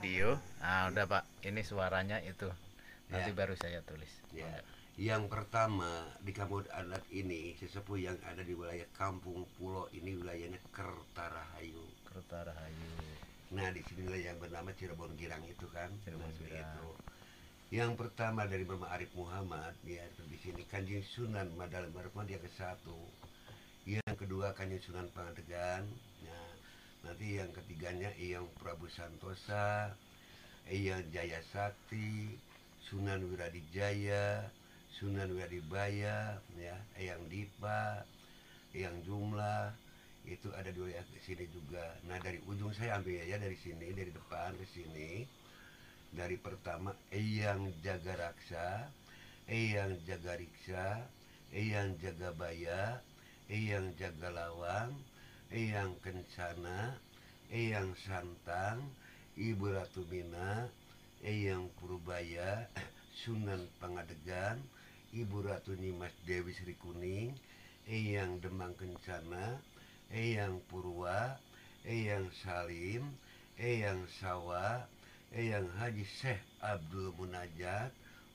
video. Nah, udah Pak, ini suaranya itu. Nanti Ya, baru saya tulis. ya. Yang pertama di kampung adat ini sesepuh yang ada di wilayah Kampung Pulo ini wilayahnya Kertarahayu. Kertarahayu, Nah di sinilah yang bernama Cirebon Girang itu kan. Nah Cirebon seperti Girang. itu. Yang pertama dari Mama Arif Muhammad ya di sini Kanjeng Sunan Madal Marufan yang ke-1. Yang kedua Kanjeng Sunan Pangadegan. Nah nanti yang ketiganya Eyang Prabu Santosa, Eyang Jaya Sakti, Sunan Wiradijaya, Sunan Wiradibaya, ya, Eyang Dipa, Eyang Jumlah, itu ada dua ya di sini juga. Nah dari ujung saya ambil ya dari sini, dari depan ke sini. Dari pertama Eyang Jagaraksa, Eyang Jagariksa, Eyang Jagabaya, Eyang Jagalawang, Eyang Kencana, Eyang Santang, Ibu Ratu Mina, Eyang Purbaya, Sunan Pangadegan, Ibu Ratu Nimas Dewi Sri Kuning, Eyang Demang Kencana, Eyang Purwa, Eyang Salim, Eyang Sawa, Eyang Haji Syekh Abdul Munajat,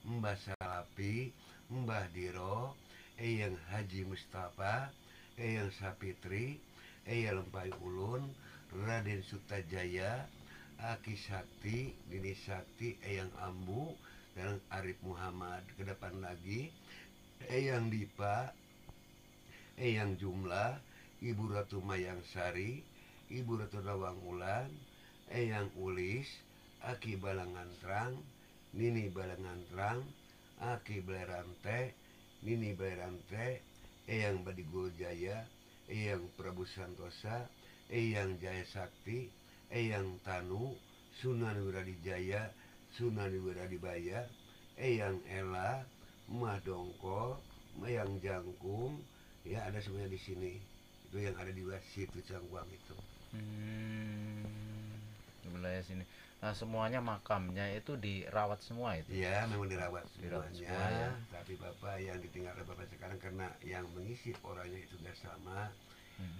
Mbah Salapi, Mbah Diro, Eyang Haji Mustafa, Eyang Sapitri, Eyang Lempai Ulun, Raden Sutajaya, Aki Sakti, Dini Sakti, Eyang Ambu, dan Arif Muhammad. Ke depan lagi Eyang Dipa, Eyang Jumlah, Ibu Ratu Mayang Sari, Ibu Ratu Lawang Ulan, Eyang Ulis, Aki Balangantrang, Nini Balangantrang, Aki Belerante, Nini Belerante, Eyang Badigul Jaya, Eyang Prabu Santosa, Eyang Jaya Sakti, Eyang Tanu, Sunan Wiradijaya, Sunan Wiradibaya, Eyang Ela, Mah Dongkol, Eyang Jangkung, ya ada semuanya di sini. Itu yang ada di situ Cangkuang itu. Di wilayah sini. Nah, semuanya makamnya itu dirawat semua itu. Ya memang dirawat Dirawat semuanya, semua ya. tapi Bapak yang ditinggal oleh Bapak sekarang karena yang mengisi orangnya itu gak sama.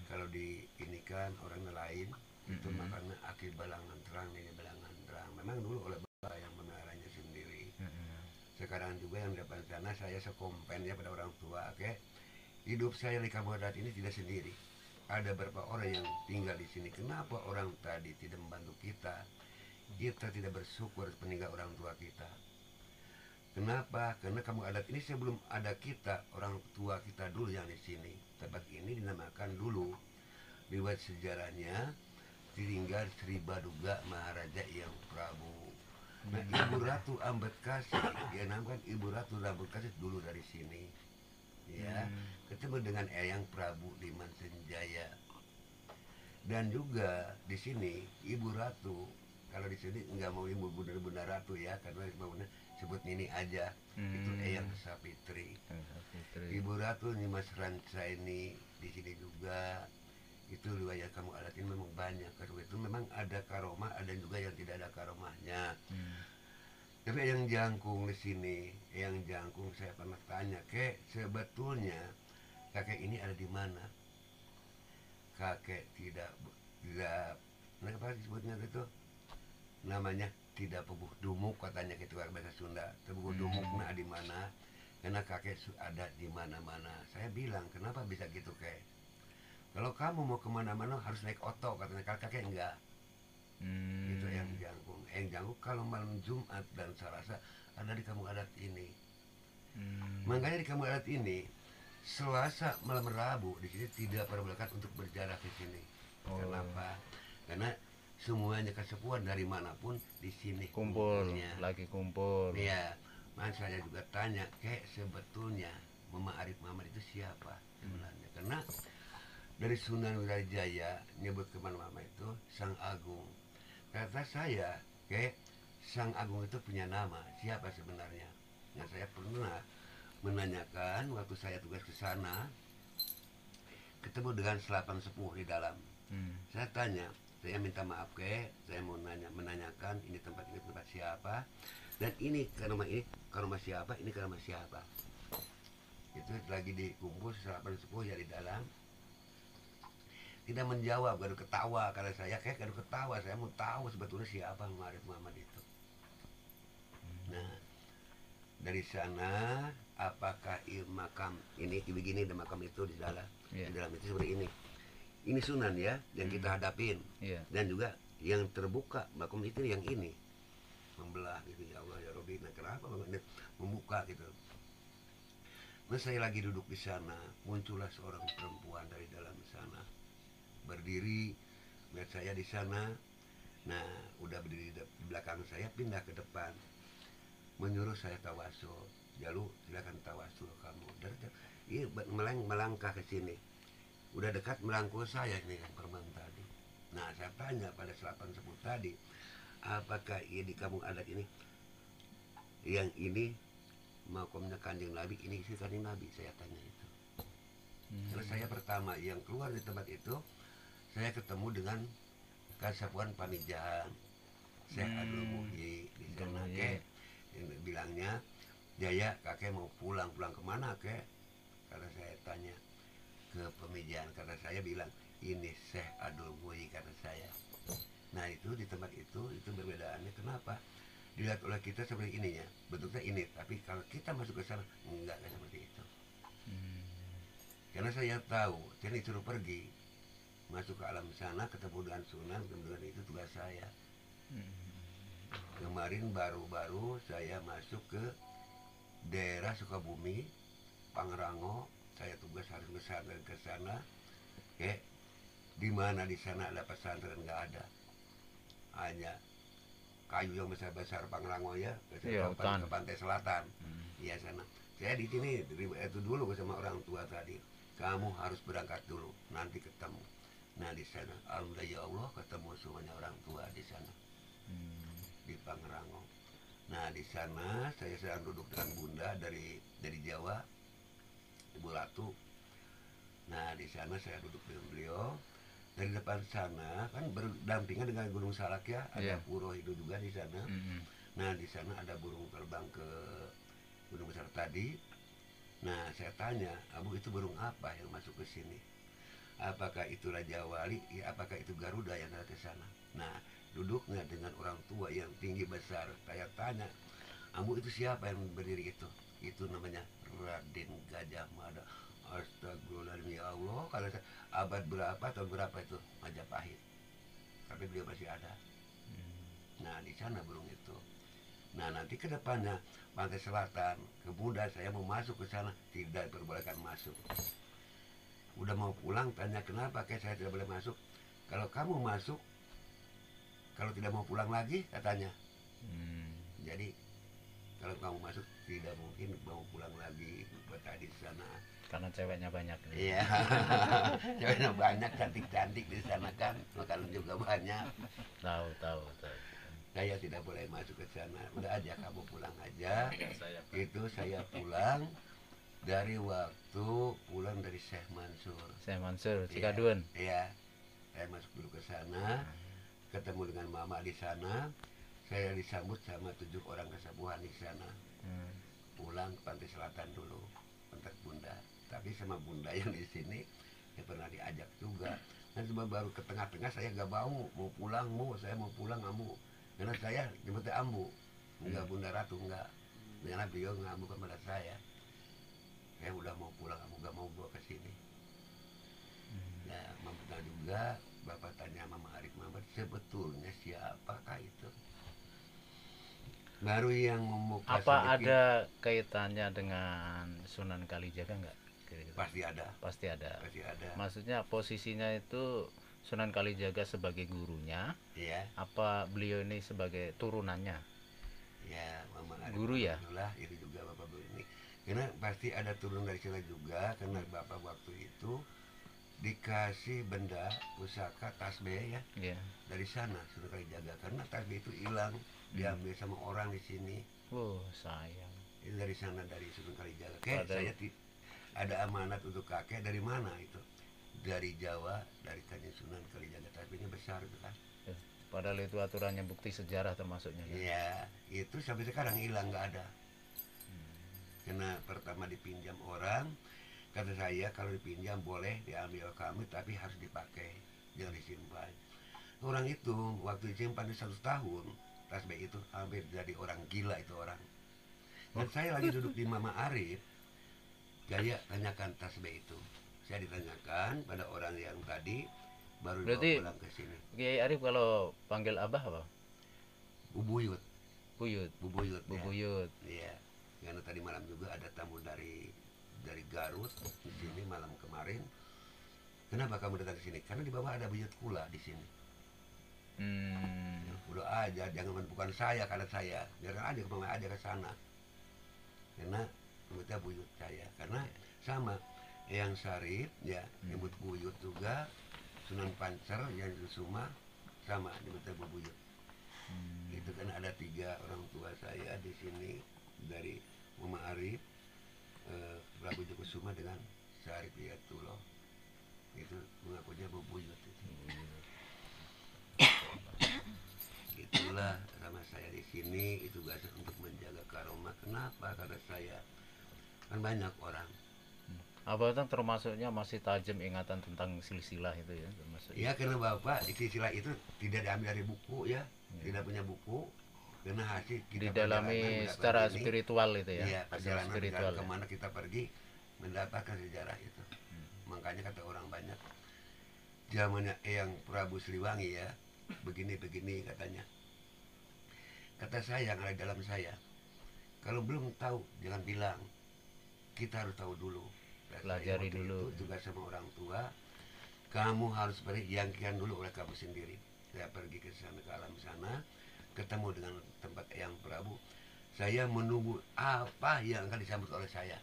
Kalau di ini kan orangnya lain, itu makanya Aki Balangan Terang, ini Balangan Terang. Memang dulu oleh Bapak yang memeliharanya sendiri. Sekarang juga yang di depan sana saya sekompen ya pada orang tua, oke. Hidup saya di kampung adat ini tidak sendiri. Ada beberapa orang yang tinggal di sini. Kenapa orang tadi tidak membantu kita? Kita tidak bersyukur meninggal orang tua kita. Kenapa? Karena kampung adat ini sebelum ada kita, orang tua kita dulu yang di sini. Tempat ini dinamakan dulu, riwayat sejarahnya, tinggal Sri Baduga Maharaja Eyang Prabu. Nah, Ibu Ratu Ambedkasi, dia namakan Ibu Ratu Ambedkasi dulu dari sini. Ya, ketemu dengan Eyang Prabu Liman Senjaya. Dan juga di sini Ibu Ratu, kalau di sini nggak mau ibu bunda ratu ya, karena ibunya sebut Nini aja. Itu Eyang Sapitri. Ibu Ratu Nimas Rancaini di sini juga. Itu riwayat kamu adat ini memang banyak. Karena itu memang ada karomah, ada juga yang tidak ada karomahnya. Tapi yang jangkung di sini, yang jangkung saya pernah tanya, kek sebetulnya kakek ini ada di mana? Kakek tidak apa disebutnya itu? Namanya tidak puguh dumuk katanya gitu bahasa Sunda. Puguh dumuk nah di mana? Karena kakek ada di mana-mana. Saya bilang kenapa bisa gitu kek? Kalau kamu mau kemana-mana harus naik oto katanya, kalau kakek enggak. Itu yang jangkung. Yang jangkung kalau malam Jumat dan Selasa ada di kampung adat ini. Makanya di kampung adat ini Selasa malam Rabu di sini tidak perbolehkan untuk berjarak di sini. Kenapa? Karena semuanya kesepuan dari manapun di sini Kumpul, lagi kumpul. Iya, makanya saya juga tanya, kayak sebetulnya Mama Arif Muhammad itu siapa sebenarnya? Karena dari Sunan Wiradijaya nyebut ke Mama itu Sang Agung. Kata saya, kayak Sang Agung itu punya nama, siapa sebenarnya? Nah, saya pernah menanyakan waktu saya tugas ke sana, ketemu dengan selapan sepuh di dalam. Saya tanya, saya minta maaf saya mau menanyakan ini tempat siapa, dan ini ke rumah siapa, ini ke rumah siapa. Itu lagi dikumpul selapan sepuh ya di dalam. tidak menjawab, gaduh ketawa. Karena saya kayak gaduh ketawa, saya mau tahu sebetulnya siapa Arif Muhammad itu. Nah, dari sana apakah makam ini begini, ada makam itu di dalam, di dalam itu seperti ini sunan ya yang kita hadapin, dan juga yang terbuka makam itu yang ini membelah gitu, ya Allah ya Robbi. Nah, kenapa membuka gitu. Nah, saya lagi duduk di sana, muncullah seorang perempuan dari dalam sana, berdiri melihat saya di sana. Nah, udah berdiri di belakang saya, pindah ke depan, menyuruh saya tawasul. Lalu silakan tawasul kamu. Iya, melangkah ke sini. Udah dekat merangkul saya ini kan perempuan tadi. Nah, saya tanya pada selapan sebut tadi, apakah di kampung adat ini yang ini makamnya Kanjeng Nabi, ini isi Kanjeng Nabi, saya tanya itu. Terus saya pertama yang keluar di tempat itu, saya ketemu dengan Kasapuan Pamijahan, Syekh Abdul Muhyi di sana. Kek bilangnya, Jaya kakek mau pulang kemana kek? Karena saya tanya ke Pemijahan, karena saya bilang ini Syekh Abdul Muhyi kata saya. Nah, itu di tempat itu perbedaannya. Kenapa? Dilihat oleh kita seperti ininya, bentuknya ini, tapi kalau kita masuk ke sana enggak seperti itu. Karena saya tahu, saya disuruh pergi masuk ke alam sana, ketemu dengan sunan, kemudian itu tugas saya. Kemarin baru saya masuk ke daerah Sukabumi, Pangrango, saya tugas harus pesantren ke sana. Di mana di sana ada pesantren? Nggak ada, hanya kayu yang besar-besar Pangrango ya, ke pantai selatan. Iya sana. Saya di sini itu dulu sama orang tua tadi. Kamu harus berangkat dulu, nanti ketemu. Nah, di sana alhamdulillah ya Allah ketemu semuanya orang tua di sana. Di Pangrango. Nah, di sana saya sedang duduk dengan Bunda dari Jawa, Ibu Ratu. Nah, di sana saya duduk dengan beliau. Dari depan sana kan berdampingan dengan Gunung Salak ya, ada pura itu juga di sana. Nah, di sana ada burung terbang ke gunung besar tadi. Nah, saya tanya, Abu itu burung apa yang masuk ke sini? Apakah itu Raja Wali? Ya, apakah itu Garuda yang ada ke sana? Nah, duduknya dengan orang tua yang tinggi besar. Saya tanya, Abu itu siapa yang berdiri itu? Itu namanya Raden Gajah Mada. Astagfirullahaladzim, ya Allah, kalau saya abad berapa tahun berapa itu Majapahit, tapi beliau masih ada. Nah, di sana burung itu. Nah, nanti ke depannya pantai selatan, kemudian saya mau masuk ke sana, tidak diperbolehkan masuk. Udah mau pulang, tanya kenapa kayak saya tidak boleh masuk. Kalau kamu masuk, kalau tidak mau pulang lagi katanya. Jadi kalau kamu masuk tidak mungkin mau pulang lagi buat tadi di sana. Karena ceweknya banyak. Iya, ceweknya banyak, cantik-cantik di sana kan, makanan juga banyak. Tahu. Saya tidak boleh masuk ke sana. Udah aja kamu pulang aja. Itu saya pulang dari waktu pulang dari Syekh Mansur. Cikadun. Iya, saya masuk dulu ke sana, ketemu dengan Mama di sana. Saya disambut sama 7 orang kesabuhan di sana. Pulang ke pantai selatan dulu, kontak Bunda. Tapi sama Bunda yang di sini saya pernah diajak juga. Dan cuma baru ke tengah-tengah saya nggak mau pulang, saya mau pulang kamu. Karena saya nyebutnya Ambu, enggak Bunda Ratu, enggak. Karena beliau ngambu kepada saya. Saya udah mau pulang, kamu nggak mau bawa ke sini. Ya, pernah juga Bapak tanya Mama Arif Muhammad, sebetulnya siapakah itu? Baru yang membuka apa sedikit, ada kaitannya dengan Sunan Kalijaga enggak? pasti ada. Pasti ada. Maksudnya posisinya itu Sunan Kalijaga sebagai gurunya, iya. Apa beliau ini sebagai turunannya? Ya, Mama Arif Guru ya? Lah, itu juga Bapak ini. Karena pasti ada turun dari sana juga, karena Bapak waktu itu dikasih benda pusaka tasbih ya, dari sana Sunan Kalijaga, karena tasbih itu hilang, diambil sama orang di sini. Sayang. Itu dari sana, dari Sunan Kalijaga. Saya ada amanat untuk kakek. Dari mana itu? Dari Jawa, dari Kanjeng Sunan Kalijaga. Tasbihnya besar itu kan. Padahal itu aturannya bukti sejarah termasuknya. Iya, itu sampai sekarang hilang, nggak ada. Karena pertama dipinjam orang, Kata saya kalau dipinjam boleh diambil kami, tapi harus dipakai, jangan disimpan. Orang itu waktu disimpan di 1 tahun, tasbih itu hampir jadi orang gila itu orang. Dan saya lagi duduk di Mama Arif, saya tanyakan tasbih itu. Saya ditanyakan pada orang yang tadi baru dibawa Berarti pulang ke sini. Kiai Arif kalau panggil abah apa? Bubuyut, Buyut. bubuyut ya. Bubuyut. Iya, karena tadi malam juga ada tamu dari Garut di sini malam kemarin. Kenapa kamu datang ke sini? Karena di bawah ada buyut kula di sini. Hmm. Udah aja, jangan, bukan saya, karena saya biarkan aja kemana aja ke sana. Karena nyebutnya buyut saya, karena sama yang Sarif ya nyebut buyut juga, Sunan Pancer yang Kusuma sama nyebutnya buyut. Itu kan ada 3 orang tua saya di sini dari Mama Arif, Prabu Kusuma dengan Sarif Hidayatullah, itu mengakunya buyut itu. Itulah sama saya di sini itu tugas untuk menjaga karomah. Kenapa? Karena saya kan banyak orang. Abah kan termasuknya masih tajam ingatan tentang silsilah itu ya, termasuk. Ya karena bapak istilah itu tidak diambil dari buku ya, tidak punya buku, karena hasil kita Didalami secara spiritual itu ya. Iya, Secara perjalanan spiritual. kemana kita pergi mendapatkan sejarah itu. Makanya kata orang banyak, zamannya Eyang Prabu Siliwangi ya, begini-begini katanya. Kata saya yang ada dalam saya, kalau belum tahu jangan bilang, kita harus tahu dulu. Pelajari dulu. Itu juga sama orang tua, kamu harus pergi yakinkan dulu oleh kamu sendiri. Saya pergi ke sana, ke alam sana, ketemu dengan tempat Eyang Prabu. Saya menunggu apa yang akan disambut oleh saya,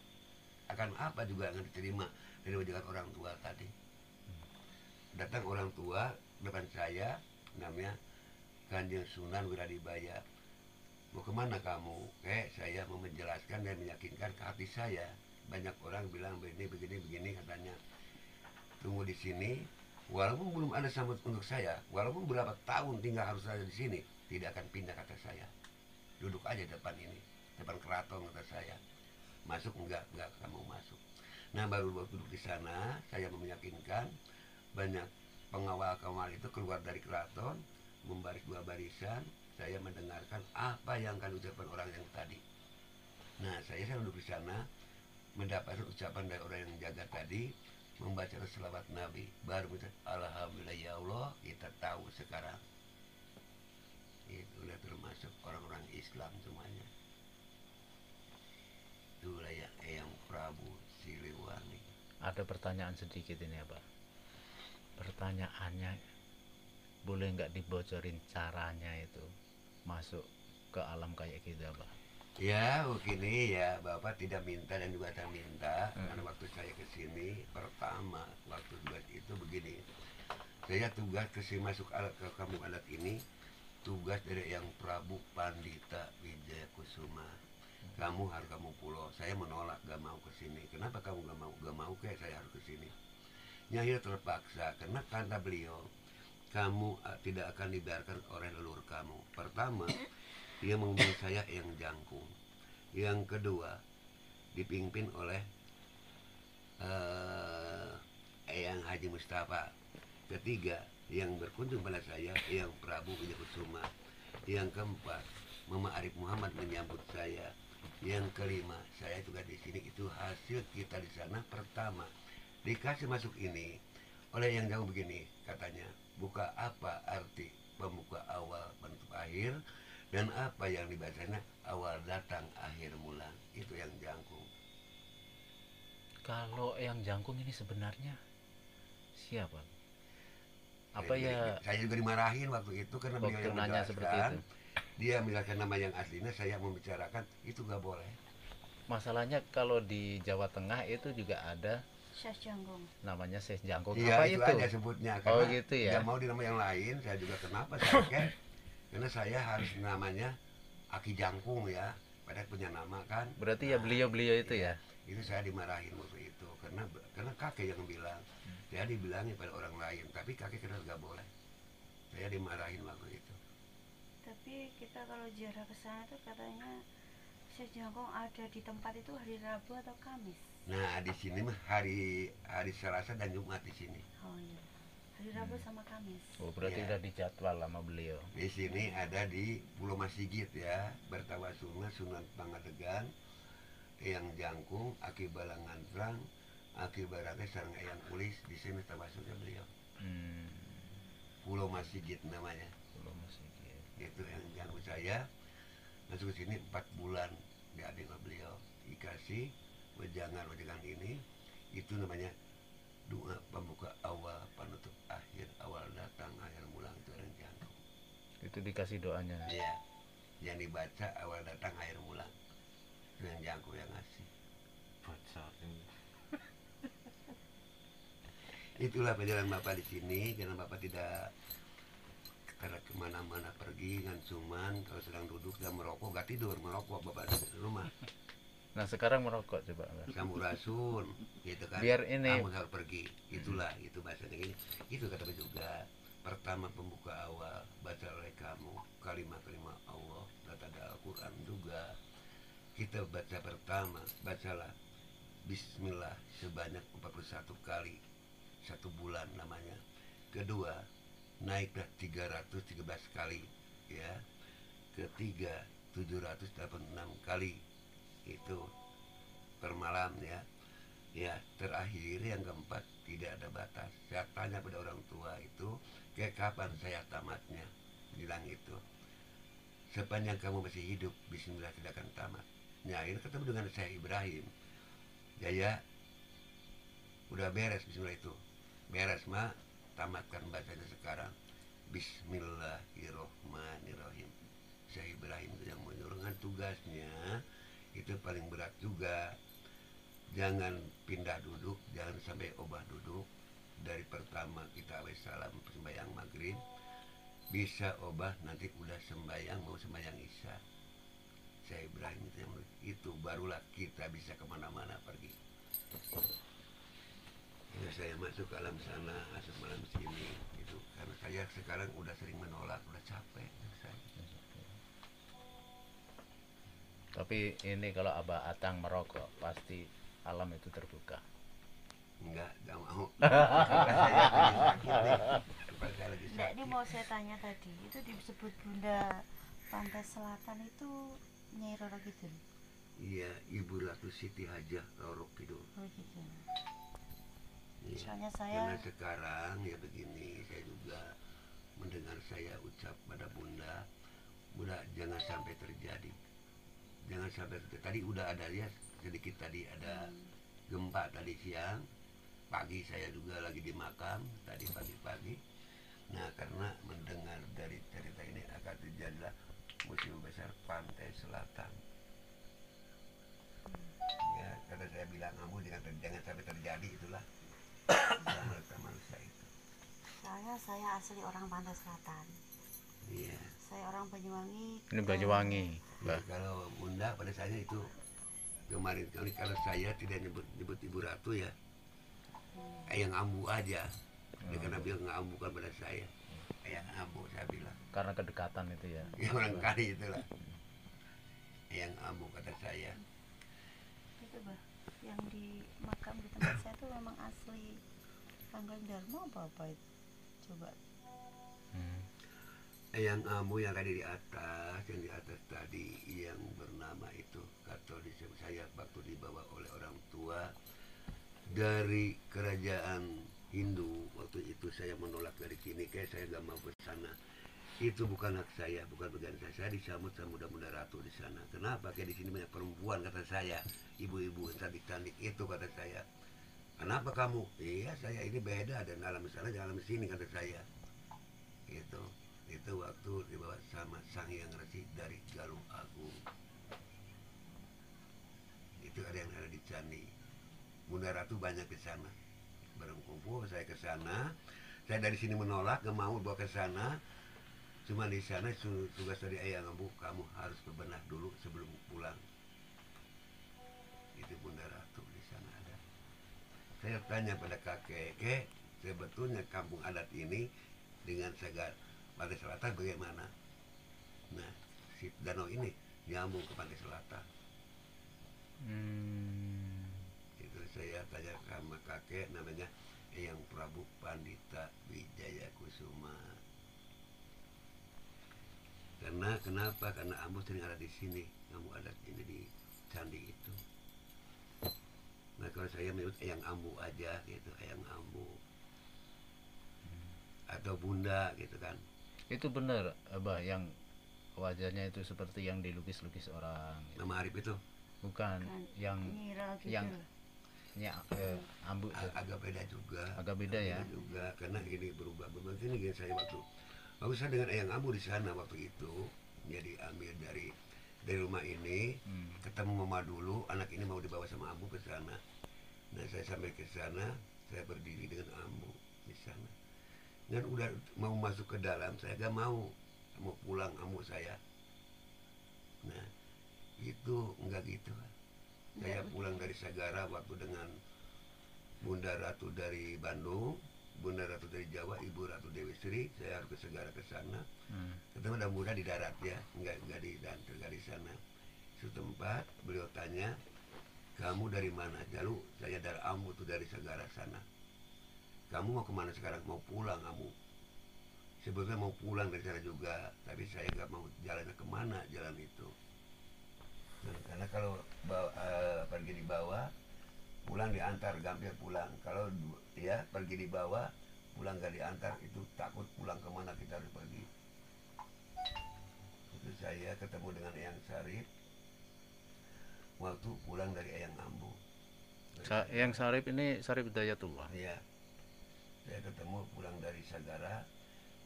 akan apa juga yang akan diterima dari wajiban orang tua tadi. Datang orang tua depan saya, namanya Kanjeng Sunan Wiradibaya. Mau kemana kamu? Saya mau menjelaskan dan meyakinkan ke hati saya. Banyak orang bilang begini katanya. Tunggu di sini, walaupun belum ada sambut untuk saya, walaupun berapa tahun tinggal harus ada di sini, tidak akan pindah kata saya. Duduk aja depan ini, depan keraton kata saya. Masuk enggak kamu masuk. Nah baru duduk di sana, saya meyakinkan banyak pengawal itu keluar dari keraton, membaris 2 barisan. Saya mendengarkan apa yang akan ucapkan orang yang tadi. Nah saya duduk di sana, mendapatkan ucapan dari orang yang jaga tadi, membaca selawat Nabi, baru mengucap alhamdulillah ya Allah, kita tahu sekarang itu udah termasuk orang-orang Islam semuanya. Itulah ya Eyang Prabu Siliwangi. Ada pertanyaan sedikit ini Abah. Pertanyaannya, boleh nggak dibocorin caranya itu masuk ke alam kayak gitu Abah? Ya begini ya, Bapak tidak minta dan juga tak minta. Karena waktu saya kesini pertama waktu tugas itu begini, saya tugas kesini masuk ke kampung adat ini, tugas dari Eyang Prabu Pandita Wijaya Kusuma. Kamu harus kamu pulau. Saya menolak, gak mau kesini. Kenapa kamu gak mau? Gak mau kayak saya harus kesini. Nyahir terpaksa karena kata beliau, kamu tidak akan dibiarkan oleh leluhur kamu. Pertama, dia memilih saya yang jangkung. Yang kedua, dipimpin oleh Eyang Haji Mustafa. Ketiga, yang berkunjung pada saya Eyang Prabu Wijaya Kusuma. Yang keempat, Mama Arif Muhammad menyambut saya. Yang kelima, saya juga di sini. Itu hasil kita di sana. Pertama, dikasih masuk ini oleh yang jauh begini, katanya, buka apa arti pembuka awal penutup akhir, dan apa yang dibacanya awal datang akhir mula. Itu yang jangkung. Kalau yang jangkung ini sebenarnya siapa? Apa saya juga dimarahin waktu itu karena beliau yang nanya seperti itu. Dia menjelaskan nama yang aslinya, saya membicarakan itu gak boleh. Masalahnya kalau di Jawa Tengah itu juga ada Syekh Jangkung. namanya Syekh Jangkung. Iya, apa itu itu? aja sebutnya. Oh Karena gitu ya. gak mau di nama yang lain. Saya juga kenapa saya karena saya harus namanya Aki Jangkung ya. Padahal punya nama kan. Berarti ya beliau-beliau itu ya. Itu saya dimarahin waktu itu karena kakek yang bilang. Saya dibilangin pada orang lain, tapi kakek kenal gak boleh. Saya dimarahin waktu itu. Tapi kita kalau ziarah ke sana tuh katanya Syekh Jangkung ada di tempat itu hari Rabu atau Kamis. Nah di sini mah hari hari Selasa dan Jumat di sini. Oh iya. Hari Rabu sama Kamis. Oh, berarti Iya. udah dijadwal sama beliau. Di sini ada di Pulau Masigit ya, Bertawasunga, Sunan Pangadegan, Eyang Jangkung, Aki Balangantrang, Aki Barate, Sarang Eyang Ulis. Di sini tawasudnya beliau. Pulau Masigit namanya. Belum masih gitu. Itu yang jangkung saya. Masuk ke sini 4 bulan diambil sama beliau. Dikasih wejangan ini. Itu namanya doa pembuka awal, penutup akhir, awal datang, akhir pulang. Itu orang jangkung. Itu dikasih doanya. Iya, yang dibaca awal datang akhir pulang. Itu yang jangkung yang ngasih. Itulah perjalanan Bapak di sini, karena Bapak tidak karena kemana-mana pergi kan, cuman kalau sedang duduk dan merokok gak tidur, merokok Bapak di rumah. Nah sekarang merokok coba enggak? Kamu rasun gitu kan, Biar ini- kamu harus pergi. Itulah itu bahasanya gini. Itu kata Bapak juga. Pertama pembuka awal baca oleh kamu kalimat-kalimat Allah, data Al-Quran juga. Kita baca pertama, bacalah Bismillah sebanyak 41 kali 1 bulan namanya. Kedua, naiklah 313 kali ya. Ketiga, 786 kali itu per malam ya. Ya, terakhir yang keempat tidak ada batas. Saya tanya pada orang tua itu, kayak kapan saya tamatnya? Bilang itu, sepanjang kamu masih hidup, Bismillah tidak akan tamat. Nah, ini ketemu dengan saya Ibrahim. Ya, udah beres Bismillah itu. Beres mah, tamatkan bacanya sekarang. Bismillahirrohmanirrohim. Saya Ibrahim itu yang menyuruhkan tugasnya. Itu paling berat juga. Jangan pindah duduk, jangan sampai obah duduk. Dari pertama kita salam sembahyang maghrib, bisa obah nanti udah sembahyang mau sembahyang isya. Saya Ibrahim itu yang itu barulah kita bisa kemana-mana pergi. Ya, saya masuk ke alam sana, masuk malam sini itu karena saya sekarang udah sering menolak, udah capek saya. Tapi ini kalau Abah Atang merokok pasti alam itu terbuka. Enggak mau. Saya lagi sakit nih. Saya lagi Nah, ini sakit. mau saya tanya tadi, itu disebut Bunda Pantai Selatan itu Nyai Roro Kidul. Iya, Ibu Ratu Siti Hajah Roro Kidul. Oh gitu. Iya. Soalnya saya Karena sekarang ya begini, saya juga mendengar saya ucap pada Bunda, Bunda jangan sampai terjadi. Jangan sampai terjadi. Tadi udah ada ya sedikit tadi ada gempa tadi siang, pagi saya juga lagi di makam tadi pagi-pagi. Nah karena mendengar dari cerita ini akan terjadilah musim besar Pantai Selatan. Ya karena saya bilang kamu jangan sampai terjadi itulah sama saya itu. saya asli orang Pantai Selatan. Iya. Saya orang Banyuwangi. Ini Banyuwangi, Ya, Mbah. kalau Bunda pada saya itu kemarin kali kalau saya tidak nyebut Ibu Ratu ya, yang ambu aja. Dia karena bilang nggak ambukan pada saya, yang ambu saya bilang. Karena kedekatan itu ya. Ya barangkali itulah yang ambu kata saya. Itu bah, yang di makam di tempat saya tuh memang asli Panggang Dharma apa itu? Coba. Yang ambu yang tadi di atas tadi yang bernama itu Katolik saya waktu dibawa oleh orang tua dari kerajaan Hindu. Waktu itu saya menolak dari sini, kayak saya nggak mau ke sana. Itu bukan hak saya, bukan bagian saya. Saya disambut sama muda-muda ratu di sana. Kenapa? Kayak di sini banyak perempuan kata saya, ibu-ibu cantik-cantik itu kata saya. Kenapa kamu? Iya saya ini beda dan alam sana jangan alam sini kata saya. Itu waktu dibawa sama Sang Hyang Resi dari Galung Agung. Itu ada yang ada di Candi. Bunda Ratu banyak ke sana. Bareng kumpul saya ke sana. Saya dari sini menolak, gak mau bawa ke sana. Cuma di sana tugas dari Ayah Ngambu, kamu harus berbenah dulu sebelum pulang. Itu Bunda Ratu di sana ada. Saya tanya pada kakek, sebetulnya kampung adat ini dengan Segar Pantai Selatan bagaimana? Nah, si danau ini nyambung ke Pantai Selatan. Itu saya tanya sama kakek namanya Eyang Prabu Pandita Wijaya Kusuma. Karena kenapa? Karena ambu sering ada di sini, ambu ada ini di candi itu. Nah kalau saya menyebut Eyang Ambu aja gitu, Eyang Ambu atau Bunda gitu kan. Itu benar Abah yang wajahnya itu seperti yang dilukis-lukis orang gitu. Nama Arif itu Bukan Kan yang Nira gitu. yang ambu tuh. agak beda juga. Agak beda ya. Juga karena ini berubah. Begini gini saya waktu saya dengan Eyang Ambu di sana waktu itu, jadi ambil dari rumah ini, ketemu mama dulu, anak ini mau dibawa sama Ambu ke sana. Nah saya sampai ke sana, saya berdiri dengan Ambu di sana. Dan udah mau masuk ke dalam, saya gak mau pulang Ambu saya. Nah itu enggak gitu. Saya pulang dari Sagara waktu dengan Bunda Ratu dari Bandung, Bunda Ratu dari Jawa, Ibu Ratu Dewi Sri. Saya harus ke Sagara ke sana. Ketemu dengan Bunda di darat ya, enggak di sana. Suatu tempat beliau tanya, kamu dari mana? Lalu saya dari Ambu tuh dari Sagara sana. Kamu mau kemana sekarang? Mau pulang kamu? Sebetulnya mau pulang dari sana juga, tapi saya nggak mau jalannya kemana jalan itu. Nah, karena kalau pergi di bawah, pulang diantar, gampang pulang. Kalau ya pergi di bawah, pulang gak diantar, itu takut pulang kemana kita harus pergi. Itu saya ketemu dengan Eyang Sarip waktu pulang dari Eyang Ambu. Yang Sarip ini Sarip Hidayatullah. Iya, saya ketemu pulang dari Sagara,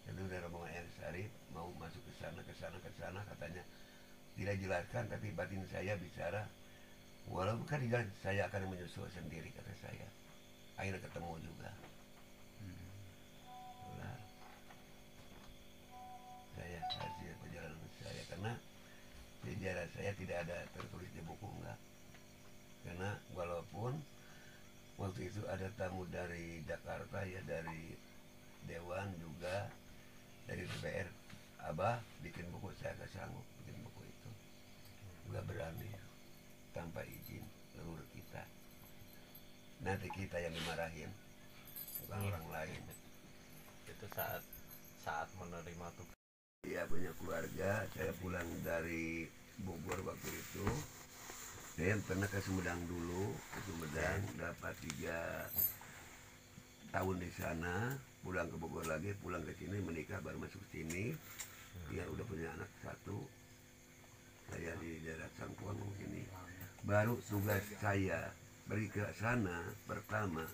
itu dari rombongan Eyang Sarip mau masuk ke sana katanya tidak jelaskan, tapi batin saya bicara, walaupun kan di jalan saya akan menyusul sendiri kata saya. Akhirnya ketemu juga. Itulah saya hasil perjalanan saya, karena sejarah saya tidak ada tertulis di buku enggak. Karena walaupun waktu itu ada tamu dari Jakarta ya, dari Dewan juga, dari DPR, Abah bikin buku, saya gak sanggup bikin buku itu, gak berani tanpa izin leluhur kita. Nanti kita yang dimarahin, bukan orang lain. Itu saat menerima tugas. Dia punya keluarga. Saya pulang dari Bogor waktu itu, saya pernah ke Sumedang dulu, ke Sumedang dapat 3 tahun di sana, pulang ke Bogor lagi, pulang ke sini menikah, baru masuk sini. Dia udah punya anak 1. Saya di daerah Sangkuang sini. Baru tugas saya pergi ke sana pertama,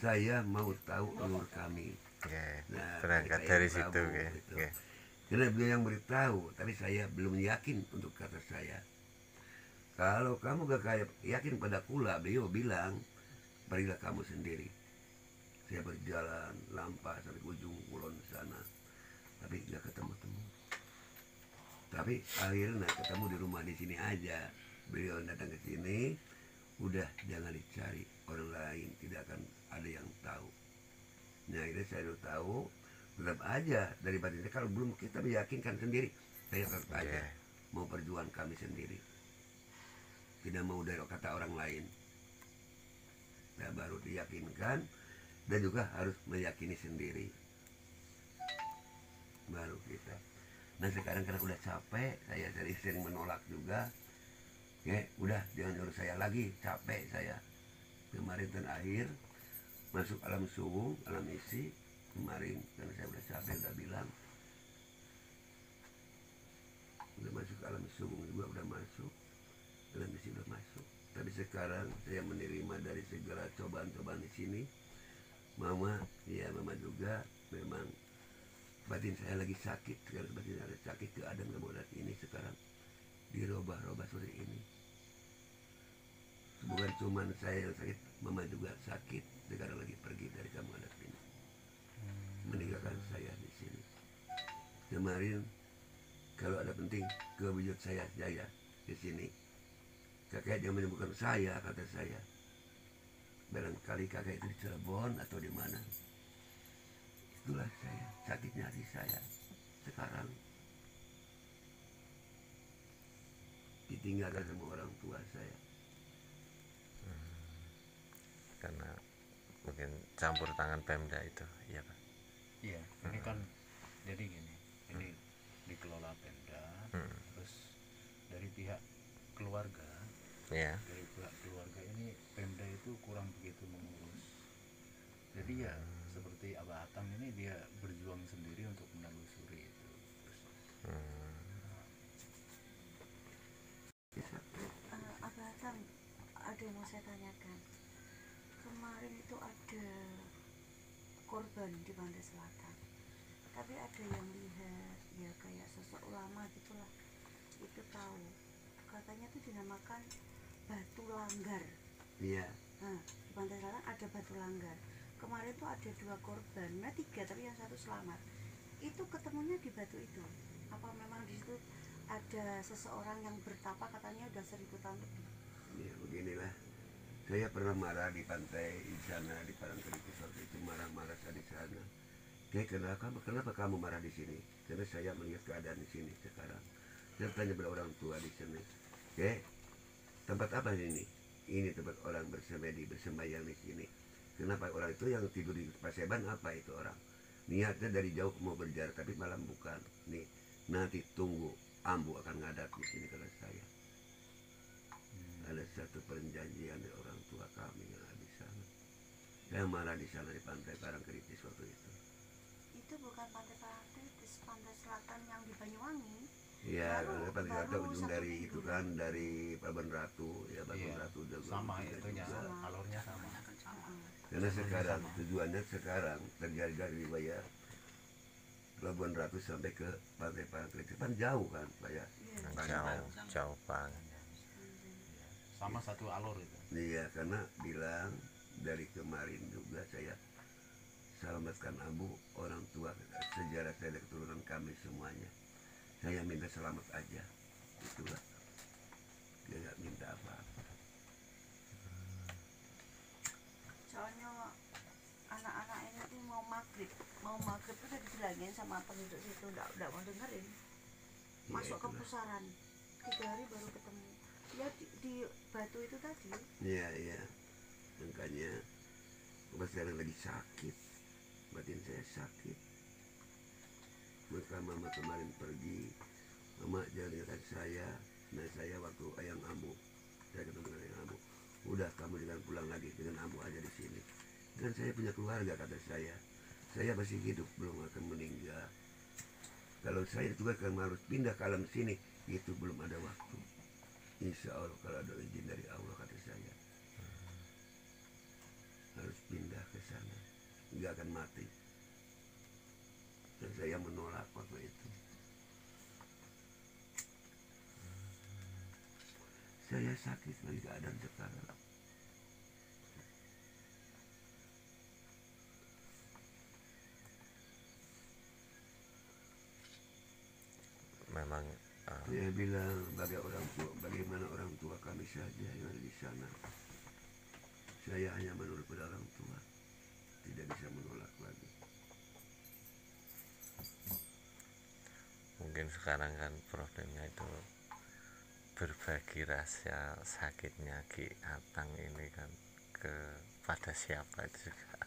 saya mau tahu leluhur kami. Nah, Berangkat saya dari Prabu, situ gitu. Karena beliau yang beritahu, tapi saya belum yakin untuk kata saya. Kalau kamu gak kayak yakin pada kula, beliau bilang, pergilah kamu sendiri. Saya berjalan lampas sampai ujung kulon sana, tapi nggak ketemu-temu. Tapi akhirnya ketemu di rumah di sini aja. Beliau datang ke sini, udah jangan dicari, orang lain tidak akan ada yang tahu. Nah akhirnya saya udah tahu, tetap aja dari batinnya, kalau belum kita meyakinkan sendiri, saya tetap aja mau perjuangan kami sendiri, tidak mau dari kata orang lain. Nah baru diyakinkan, dan juga harus meyakini sendiri, baru kita. Nah sekarang karena udah capek, saya sering menolak juga. Ya udah jangan nyuruh saya lagi, capek saya. Kemarin terakhir masuk alam suwung, alam isi kemarin, karena saya udah capek, udah bilang udah masuk alam suwung juga, udah masuk alam isi, udah masuk. Tapi sekarang saya menerima dari segala cobaan-cobaan di sini. Mama, ya mama juga memang batin saya lagi sakit, sekarang batin saya lagi sakit, keadaan kamu lihat ini sekarang dirubah-rubah seperti ini. Bukan cuma saya yang sakit, mama juga sakit, sekarang lagi pergi dari kamu anak ini, meninggalkan saya di sini. Kemarin kalau ada penting kewujud saya di sini, kakek yang menyembuhkan saya, kata saya. Barangkali kakek itu di Cirebon atau di mana. Itulah saya, sakitnya hati saya sekarang. Ditinggalkan sama orang tua saya. karena mungkin campur tangan Pemda itu, iya Pak. Iya, ini kan jadi gini, ini dikelola Pemda, terus dari pihak keluarga, Iya. dari pihak keluarga ini Pemda itu kurang begitu mengurus. Jadi ya seperti Abah Atang ini dia berjuang sendiri untuk menelusuri itu. Abah Hatam, ada yang mau saya tanyakan. Kemarin itu ada korban di Pantai Selatan, tapi ada yang lihat ya kayak sosok ulama gitulah, itu tahu katanya itu dinamakan batu langgar. Iya. Nah, di Pantai Selatan ada batu langgar. Kemarin tuh ada 2 korban, nah 3 tapi yang 1 selamat. Itu ketemunya di batu itu. Apa memang di situ ada seseorang yang bertapa katanya udah 1000 tahun lebih? Ya beginilah. Saya pernah marah di pantai di sana di Parangtritis waktu itu, marah-marah saya di sana. Oke, kenapa kamu marah di sini? Karena saya melihat keadaan di sini sekarang. Saya tanya pada orang tua di sini. Oke, tempat apa ini? Ini tempat orang bersembahyang di sini. Kenapa orang itu yang tidur di Paseban, apa itu orang? Niatnya dari jauh mau berjarak tapi malam bukan. Nih, nanti tunggu ambu akan ngadap di sini kata saya. Ada satu perjanjian dari orang tua kami yang ada di sana. Saya marah di sana di pantai Parangtritis waktu itu. Itu bukan Pantai Parangtritis, Pantai Selatan yang di Banyuwangi. Iya, Baru- karena pantai Selatan baru ujung 1 dari minggu itu kan dari Pelabuhan Ratu, ya Pelabuhan Iya, Ratu juga sama juga itunya, juga. alurnya sama. Karena sekarang tujuannya sekarang terjadi dari wilayah Pelabuhan Ratu sampai ke pantai Parangtritis kan jauh kan, Pak ya. Jauh banget. Sama satu alur itu. Iya, karena bilang dari kemarin juga saya selamatkan Abu, orang tua sejarah saya dan keturunan kami semuanya. Saya minta selamat aja, itulah. Dia nggak minta apa-apa. Soalnya anak-anak ini tuh mau maghrib tuh udah dibilangin sama penduduk situ, nggak mau dengerin. Masuk ke itulah. pusaran 3 hari baru ketemu. Ya di batu itu tadi. Iya, iya. Makanya Bapak sekarang lagi sakit, batin saya sakit. Maka mama kemarin pergi, mama jalan saya. Nah saya waktu ayang Abu, saya ketemu dengan ayang Abu. Udah kamu jangan pulang lagi dengan Abu aja di sini. Dan saya punya keluarga kata saya. Saya masih hidup, belum akan meninggal. Kalau saya juga akan harus pindah ke alam sini, itu belum ada waktu. Insya Allah kalau ada izin dari Allah kata saya, harus pindah ke sana, nggak akan mati. Dan saya menolak waktu itu. Saya sakit lagi keadaan sekarang. Memang Saya bilang bagaimana orang tua kami saja yang ada di sana. Saya hanya menurut pada orang tua, tidak bisa menolak lagi. mungkin sekarang kan problemnya itu berbagi rasa sakitnya Ki Atang ini kan kepada siapa itu juga.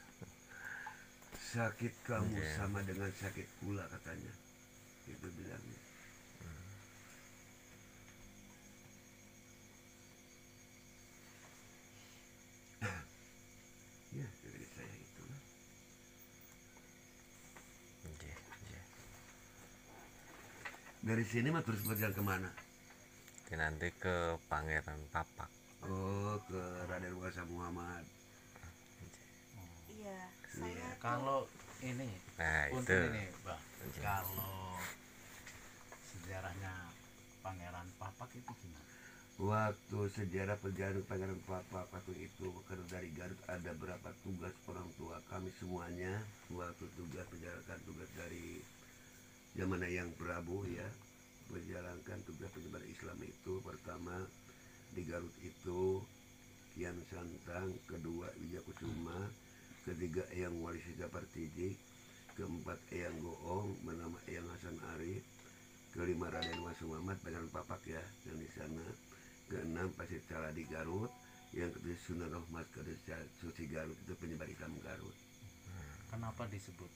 Sakit kamu Iya. sama dengan sakit pula katanya. Itu bilangnya. Ya, dari saya itulah. Iya, iya. Dari sini mah terus berjalan kemana? Nanti ke Pangeran Papak. Oh, ke Raden Wasa Muhammad. Iya, saya tuh Kalau ini Nah, untuk itu. ini, Bang, kalau sejarahnya Pangeran Papak itu gimana? Waktu sejarah perjalanan Pangeran Papak waktu itu, karena dari Garut ada berapa tugas orang tua kami semuanya. Waktu tugas menjalankan tugas dari zaman yang Prabu ya, menjalankan tugas penyebaran Islam itu pertama di Garut itu Kian Santang, kedua Wijakusuma, ketiga Eyang Wali Siga Partiji, keempat Eyang Goong bernama Eyang Hasan Arif, kelima Raden Wasu Muhammad Pangeran Papak ya yang di sana, keenam Pasir Cala di Garut, yang kedua Sunan Rahmat, kedua Suci Garut, itu penyebar Islam Garut. Kenapa disebut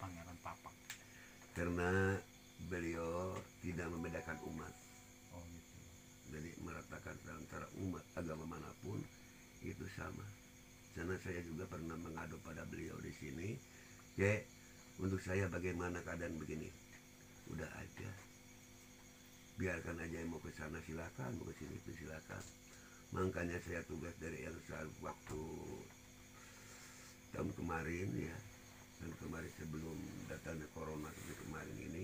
Pangeran Papak? Karena beliau tidak membedakan umat, Oh gitu. jadi meratakan antara umat agama manapun itu sama. Karena saya juga pernah mengadu pada beliau di sini, untuk saya bagaimana keadaan begini, udah aja, biarkan aja yang mau ke sana silakan, mau ke sini itu silakan. Makanya saya tugas dari Elsa waktu tahun kemarin ya, dan kemarin sebelum datangnya corona seperti kemarin ini,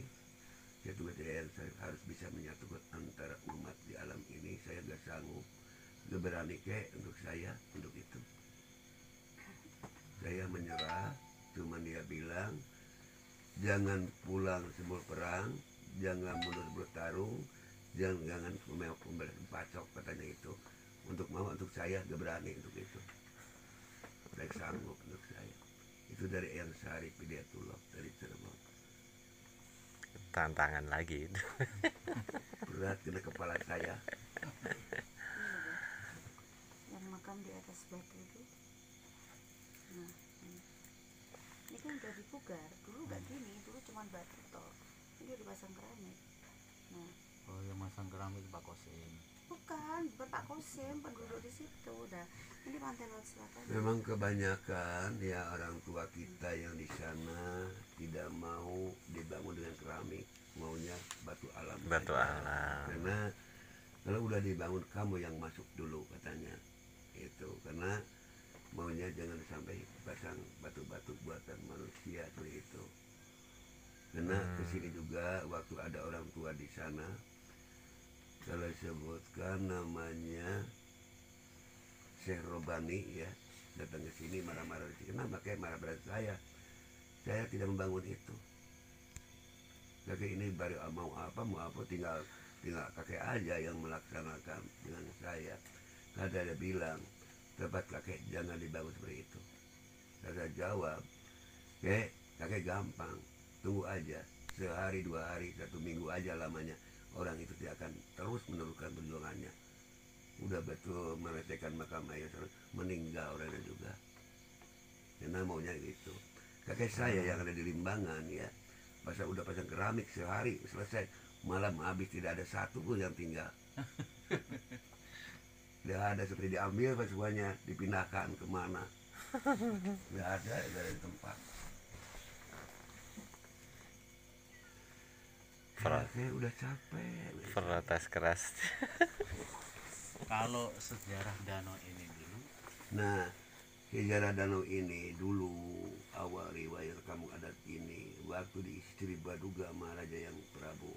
saya tugas dari Elsa harus bisa menyatukan antara umat di alam ini. Saya gak sanggup, gak berani untuk saya untuk itu. Saya menyerah, cuman dia bilang jangan pulang sebelum perang, jangan mundur sebelum tarung, jangan pacok, katanya itu. Untuk saya gak berani untuk itu, gak sanggup untuk saya. Itu dari yang Syarif Hidayatullah dari Cirebon. Tantangan lagi itu. Berat kena kepala saya. Yang makam di atas batu itu. Nah, ini kan udah dipugar. Dulu nggak gini, dulu cuma batu toh. Ini udah dipasang keramik. Nah, Oh yang masang keramik Pak Kosim. bukan Pak Kosim, penduduk di situ. Udah, ini pantai laut selatan. Memang kebanyakan ya orang tua kita yang di sana tidak mau dibangun dengan keramik, maunya batu alam. Batu saja. alam. Karena kalau udah dibangun kamu yang masuk dulu katanya. Itu karena maunya jangan sampai pasang batu-batu buatan manusia seperti itu. Karena kesini juga waktu ada orang tua di sana, kalau sebutkan namanya Syekh Robani ya, datang ke sini marah-marah di sini. Kenapa kayak marah-marah saya? Saya tidak membangun itu. Kakek ini baru mau apa tinggal kakek aja yang melaksanakan dengan saya. Kada ada bilang tempat kakek jangan dibangun seperti itu. Saya jawab, kakek gampang, tunggu aja sehari 2 hari 1 minggu aja lamanya, orang itu tidak akan terus meneruskan perjuangannya. Udah betul melecehkan makam ayah, meninggal orangnya juga. Karena maunya gitu. Kakek saya yang ada di Limbangan ya, udah pasang keramik sehari selesai, malam habis tidak ada satu pun yang tinggal. Tidak ada, seperti diambil semuanya dipindahkan kemana. Tidak ada di tempat. Saya udah capek. Protes keras. Kalau sejarah danau ini dulu, Nah, sejarah danau ini dulu awal riwayat kampung adat ini waktu di Istri Baduga Maharaja yang Prabu,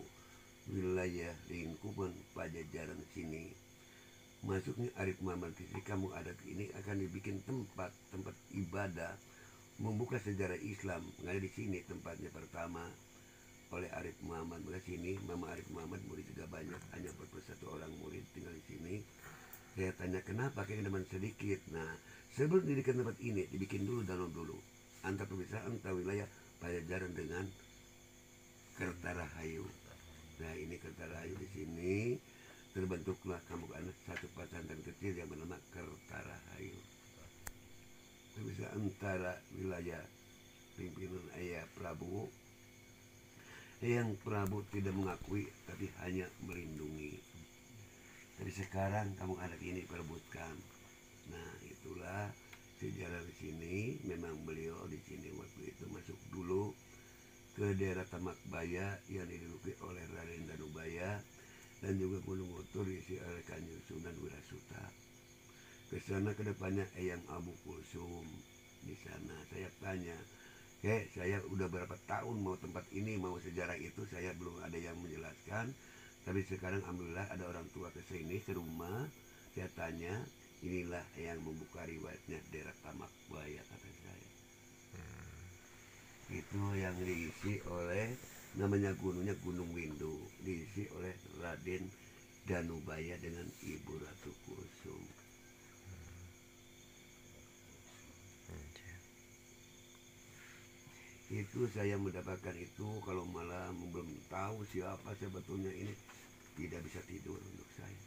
wilayah lingkungan Pajajaran sini. Masuknya Arif Muhammad di kampung adat ini akan dibikin tempat ibadah, membuka sejarah Islam. Nggak di sini tempatnya pertama oleh Arif Muhammad. Maka sini Mama Arif Muhammad murid juga banyak, hanya 41 orang murid tinggal di sini. Saya tanya kenapa, kayak teman sedikit. Nah, sebelum didirikan tempat ini dibikin dulu danau dulu antar perpisahan antara wilayah Pajajaran dengan Kertarahayu. Nah, ini Kertarahayu di sini terbentuklah kampung adat satu pesantren kecil yang bernama Kertarahayu. Perpisahan antara wilayah pimpinan Ayah Prabu, yang Prabu tidak mengakui tapi hanya melindungi. Jadi sekarang kampung adat ini perebutkan. Nah, itulah sejarah di sini. Memang beliau di sini waktu itu masuk dulu ke daerah Tamakbaya yang diduduki oleh Raden Danubaya, dan juga Gunung Otur diisi oleh Kanjeng Sunan Wirasuta. Ke sana kedepannya Eyang Abu Kulsum di sana. Saya tanya, saya udah berapa tahun mau tempat ini, mau sejarah itu, saya belum ada yang menjelaskan. Tapi sekarang alhamdulillah ada orang tua ke sini ke rumah. Saya tanya, inilah yang membuka riwayatnya daerah Tamakbaya, kata saya. Itu yang diisi oleh, namanya gunungnya Gunung Windu, diisi oleh Raden Danubaya dengan Ibu Ratu Kusum. Itu saya mendapatkan itu. Kalau malam belum tahu siapa sebetulnya ini, tidak bisa tidur untuk saya.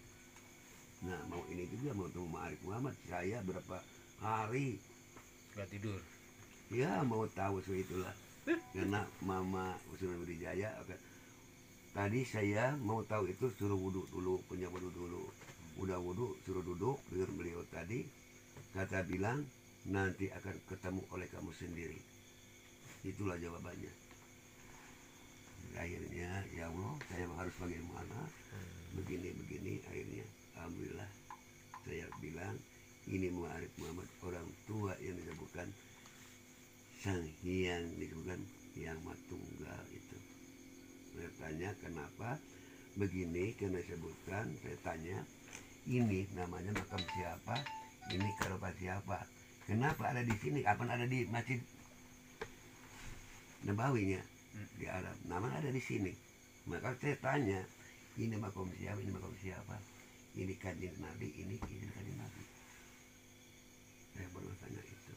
Nah mau ini juga mau ketemu Arif Muhammad, saya berapa hari nggak tidur. ya mau tahu so itulah. Karena Mama Sunan Wijaya tadi saya mau tahu itu suruh wudhu dulu, punya wudhu dulu. Udah wudhu suruh duduk dengan beliau tadi, kata bilang nanti akan ketemu oleh kamu sendiri. Itulah jawabannya. Akhirnya ya Allah, saya harus bagaimana, begini akhirnya alhamdulillah saya bilang ini Arif Muhammad, orang tua yang disebutkan Sang Hyang, disebutkan Yang Matunggal itu. Saya tanya kenapa begini, karena sebutkan, saya tanya ini namanya makam siapa, ini karupa siapa, kenapa ada di sini, apa ada di Masjid Nabawinya di Arab, nama ada di sini. Maka saya tanya ini makam siapa, ini makam siapa, ini kanjeng Nabi, ini kanjeng Nabi. Saya pernah tanya itu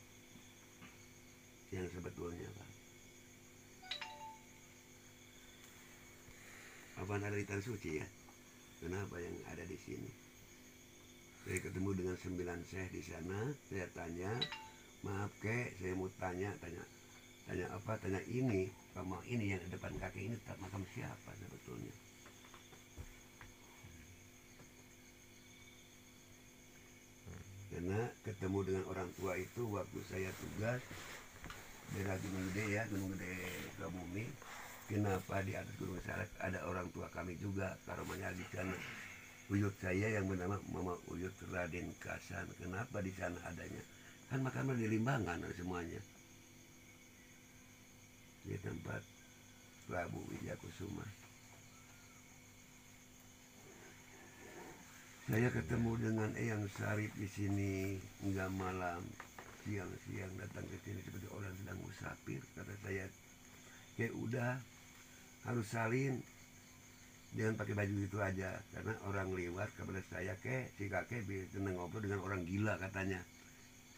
yang sebetulnya Pak. Apa ada di Tanah Suci ya? Kenapa yang ada di sini? Saya ketemu dengan 9 syekh di sana. Saya tanya, maaf kek, saya mau tanya apa? Tanya ini, sama ini yang di depan kaki ini makam siapa sebetulnya? Karena ketemu dengan orang tua itu waktu saya tugas daerah Gunung Gede ya, Gunung Gede Sukabumi. Kenapa di atas Gunung Salak ada orang tua kami juga, karomanya di sana. Uyut saya yang bernama Mama Uyut Raden Kasan. Kenapa di sana adanya? Kan makamnya di Limbangan semuanya. Di tempat Prabu Wijakusuma. Saya ketemu dengan Eyang Sarip di sini enggak malam, siang-siang datang ke sini seperti orang sedang musafir. Kata saya, kayak udah harus salin, jangan pakai baju itu aja, karena orang lewat kepada saya, si kakek bisa ngobrol dengan orang gila katanya.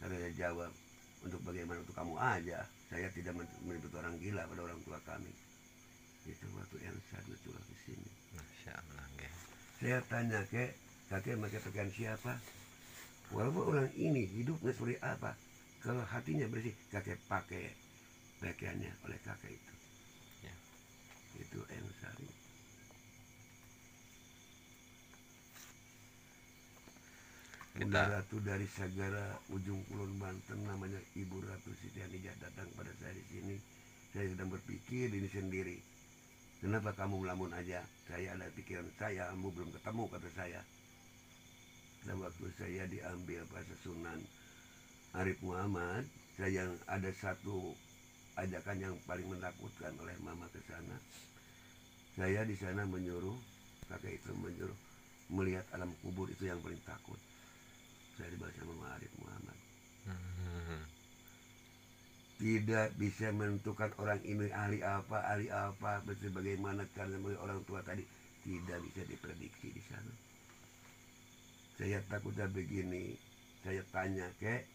Saya jawab, untuk bagaimana untuk kamu aja, saya tidak menyebut orang gila pada orang tua kami. Itu waktu yang saya curah ke sini. Masya Allah, nggih. Saya tanya, kakek pakai pakaian siapa? Walaupun orang ini hidupnya seperti apa, kalau hatinya bersih, kakek pakai pakaiannya oleh kakek itu. Ya. Itu yang Sari. Bunda Ratu dari Sagara ujung Kulon Banten, namanya Ibu Ratu Siti Hadijah, datang pada saya di sini. Saya sedang berpikir ini sendiri. Kenapa kamu melamun aja? Saya ada pikiran saya, kamu belum ketemu, kata saya. Dan waktu saya diambil Pak Sunan Arif Muhammad, saya yang ada satu ajakan yang paling menakutkan oleh Mama ke sana. Saya di sana menyuruh, kakek itu menyuruh melihat alam kubur, itu yang paling takut. Saya dibawa sama Mama Arif Muhammad. Tidak bisa menentukan orang ini ahli apa, bagaimana karena orang tua tadi tidak bisa diprediksi di sana. Saya takutnya begini, saya tanya, kek,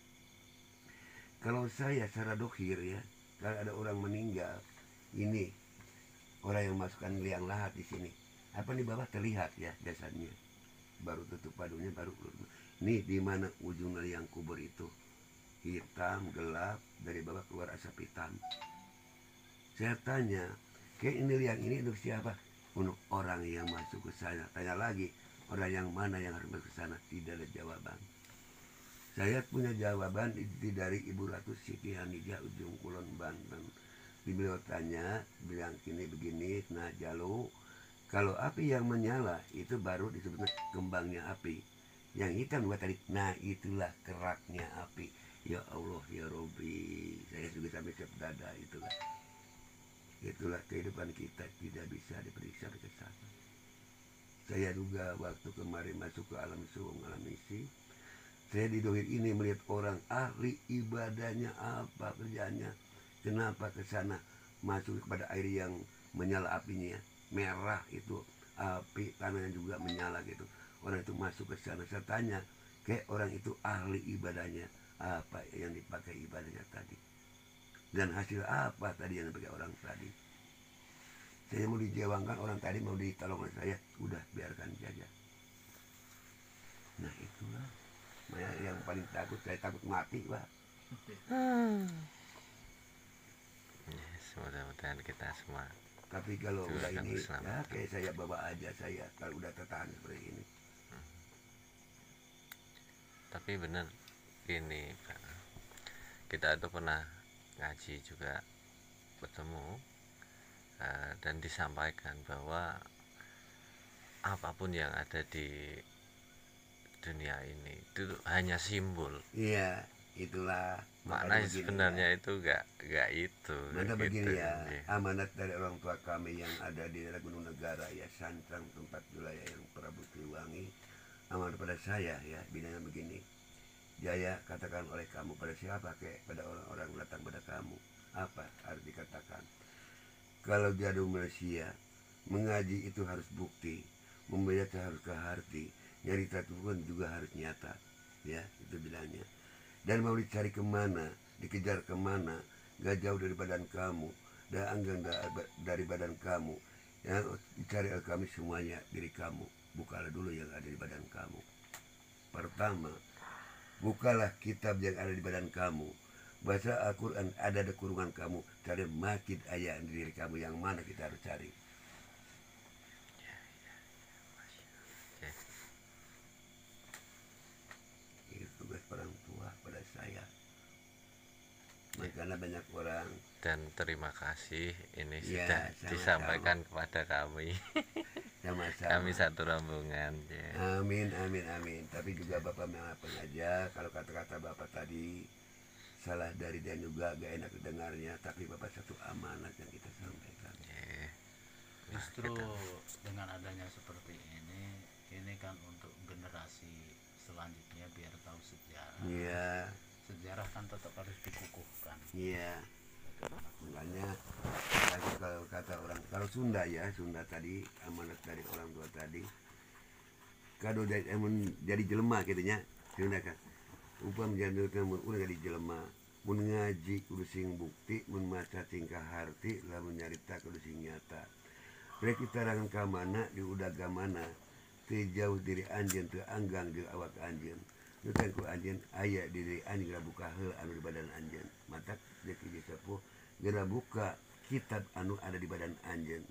kalau saya secara dohir ya, kalau ada orang meninggal, ini orang yang masukkan liang lahat di sini, apa di bawah terlihat ya jasadnya, baru tutup padunya, baru nih di mana ujung liang kubur itu, hitam gelap, dari bawah keluar asap hitam. Saya tanya, kek ini liang ini untuk siapa? Untuk orang yang masuk ke sana. Tanya lagi, orang yang mana yang harus masuk ke sana? Tidak ada jawaban. Saya punya jawaban itu dari Ibu Ratu Siti Hadijah ujung Kulon Banten. Beliau tanya, bilang begini, nah Jalu, kalau api yang menyala itu baru disebutnya kembangnya api. Yang hitam buat tadi, nah itulah keraknya api. Ya Allah, ya Robbi, saya juga sampai siap dada itulah. Itulah kehidupan kita, tidak bisa diperiksa ke sana. Saya juga waktu kemarin masuk ke alam suwung, alam misi, saya di dohir ini melihat orang ahli ibadahnya apa kerjanya. Kenapa ke sana masuk kepada air yang menyala apinya, merah itu api, tanahnya juga menyala gitu. Orang itu masuk ke sana, saya tanya, kayak orang itu ahli ibadahnya apa yang dipakai ibadahnya tadi, dan hasil apa tadi yang dipakai orang tadi. Saya mau dijawabkan orang tadi, mau ditolong oleh saya, udah biarkan saja. yang paling takut, saya takut mati Pak. Yes, mudah-mudahan kita semua. Tapi kalau Juga udah akan ini ya diselamatkan. kayak saya bawa aja saya kalau udah tertahan seperti ini. Tapi bener ini Pak, kita itu pernah ngaji juga bertemu, dan disampaikan bahwa apapun yang ada di dunia ini itu hanya simbol. Iya, itulah Makna begini sebenarnya ya. itu gak itu. Maka gitu. begini ya, Iya. amanat dari orang tua kami yang ada di daerah Gunung Negara ya, Santrang tempat wilayah yang Prabu Siliwangi, amanat pada saya ya, bilangnya begini. Jaya, katakan oleh kamu pada siapa kek? Pada orang-orang datang pada kamu. Apa harus dikatakan? Kalau jadi manusia, mengaji itu harus bukti, membaca harus ke hati, nyari Tuhan juga harus nyata. Ya, itu bilangnya. Dan mau dicari kemana, dikejar kemana, gak jauh dari badan kamu, dan anggang dari badan kamu. Yang dicari oleh kami semuanya diri kamu. Bukalah dulu yang ada di badan kamu. Pertama, bukalah kitab yang ada di badan kamu. Baca Al-Quran, ada di kurungan kamu. Cari masjid ayat di diri kamu. Yang mana kita harus cari? Oke. Itu tugas orang tua pada saya. Karena banyak orang. Dan terima kasih ini Ya, sudah sama-sama. disampaikan kepada kami. Sama-sama. Kami satu rombongan ya. Amin, amin, amin. Tapi juga Bapak mengapain aja. Kalau kata-kata Bapak tadi salah dari dia juga gak enak dengarnya. Tapi Bapak satu amanat yang kita sampaikan. Ya. Justru dengan adanya seperti ini kan untuk generasi selanjutnya biar tahu sejarah. Iya, Sejarah kan tetap harus dikukuhkan. iya. Makanya kalau kata orang, kalau Sunda ya, Sunda tadi amanat dari orang tua tadi, kado jadi jelema katanya, Sunda kan. Upah menjadi udah jadi jelema, mun ngaji kudu sing bukti, mun maca tingkah harti, lamun nyarita kudu sing nyata. Rek kita rangan ka mana di udaga mana, teu jauh diri anjeun teu anggang di awak anjeun. Nu teh ku anjeun aya di diri anjeun geura buka heul anu di badan anjeun. Matak deuk ieu sepuh geura buka kitab anu ada di badan anjeun.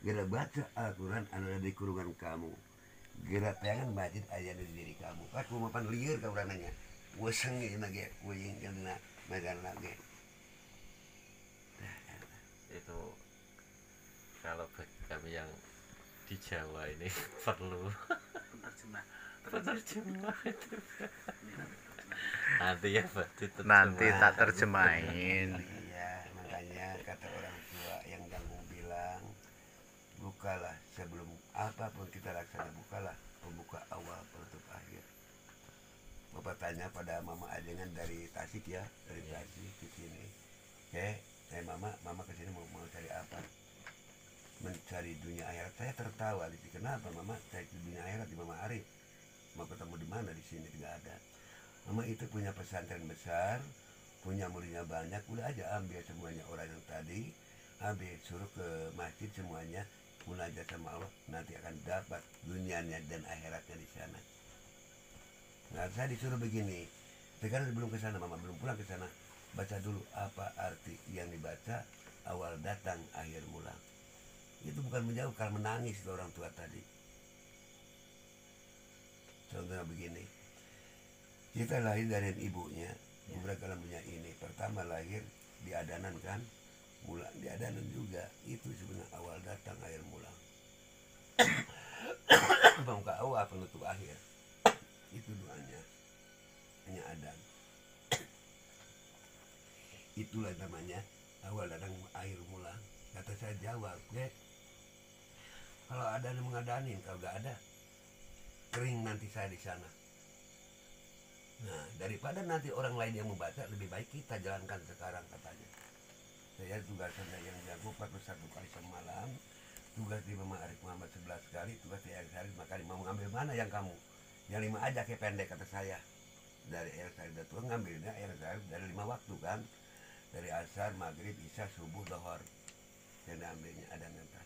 Geura baca Al-Qur'an anu ada di kurungan kamu. Geura peangan masjid aya di diri kamu. Pak kumapan lieur ka urang nanya. Weseng ieu ge kuing kana magana ge. Itu kalau bagi kami yang di Jawa ini perlu penerjemah itu. Nanti ya Pak diterjemah. Nanti tak terjemahin. Iya, makanya kata orang tua yang ganggu bilang, bukalah sebelum apapun kita laksana, bukalah pembuka awal penutup akhir. Bapak tanya pada Mama Ajengan dari Tasik ya, dari Tasik ke sini. Mama ke sini mau cari apa? Mencari dunia akhirat. Saya tertawa di sini. Kenapa Mama cari dunia akhirat di Mama Arif? Mau ketemu di mana? Di sini tidak ada. Mama itu punya pesantren besar, punya muridnya banyak, udah aja ambil semuanya orang yang tadi, ambil suruh ke masjid semuanya, munajat sama Allah, nanti akan dapat dunianya dan akhiratnya di sana. Nah saya disuruh begini, sekarang belum ke sana Mama, belum pulang ke sana, baca dulu apa arti yang dibaca, awal datang akhir mulang. Itu bukan menjauh, kalau menangis itu orang tua tadi. Contohnya begini, kita lahir dari ibunya, beberapa lampunya ini. Pertama lahir di adanan kan, mulang di adanan juga. Itu sebenarnya awal datang akhir mulang. Pembuka awal penutup akhir. Itu doanya, hanya adan. Itulah namanya awal datang akhir mulang. Kata saya jawab, kalau ada yang mengadanin, kalau gak ada, kering nanti saya di sana. Nah, daripada nanti orang lain yang membaca, lebih baik kita jalankan sekarang katanya. Saya tugasnya yang jago 41 kali semalam, tugas di Mama Arif Muhammad 11 kali, tugas di Ayah Sarif 5 kali. Mau ngambil mana yang kamu? Yang 5 aja kayak pendek kata saya. Dari Ayah Sarif udah tua, ngambilnya Ayah Sarif dari 5 waktu kan. Dari asar, maghrib, isya, subuh, dohor. Saya ambilnya ada nanti.